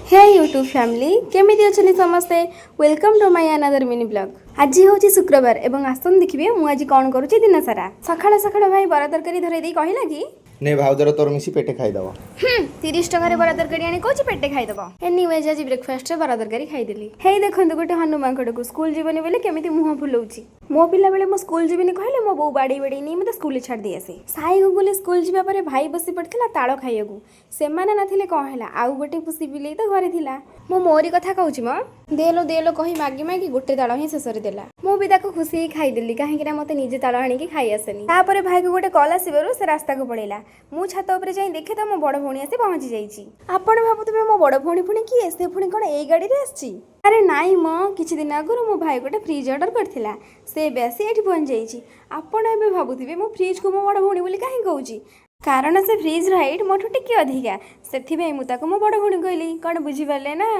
हे YouTube family केमी अच्छे समस्ते welcome to my another mini blog. आज हूँ शुक्रवार एवं आसन देखिए मुझे कौन करुँची दिन सारा सकाଳେ सकाଳେ भाई बरा तरकारी धरई कहला कि ने भाउजर तोर मिसी पेटे खाईदब 30 टकर बरा तरकारी आनी कौच पेटे खाईदब। एनीवेज आज ब्रेकफास्ट रे बरा तरकारी खाईदेली। हे देखो गोटे हनुमान को स्कूल जीवनी बोले केमी मुह फुलाऊँ मो पिला बेले मो स्कूल जीवनी कहले मो बो बाड़ी बाड़ी नहीं मत स्कूल छाड़ दी आसे साई गुगुले स्कूल जीवा पर भाई बसी पड़ता ताड़ खाइबू से नाथिले कौन है आउ गोटे पुसी बिले तो घरे थिला मो मोरी कथा कहूँ मो देलो कही मागी मागी गोटे ताड़ ही शेष देला मु भी ताको खुशी खाईदेली कहीं मत निजे ताड़ आनिकी खाई आसेनी। तापर भाई को गोटे कल आसबार से रास्ता को पड़ेगा मु छात उपर जाई देखे तो मो बड़ भौणी आसी पहुंची जाइछि। आपण भाबुतबे मो बड़ भौणी पुणी किए से पुणी कोन एई गाड़ी रे आछि। अरे नाई मो किछि दिन आगु मो भाई गोटे फ्रिज ऑर्डर करथिला से बेसी एठी पहुंच जाइछि। आपण एबे भाबुतबे मो फ्रिज को मो बड़ भौणी बोली काहे कहूछि कारण से फ्रिज हाइट मोठो टिके अधिका सेथि मु ताको मो बड़ भौणी कहली कोन बुझी पाले ना।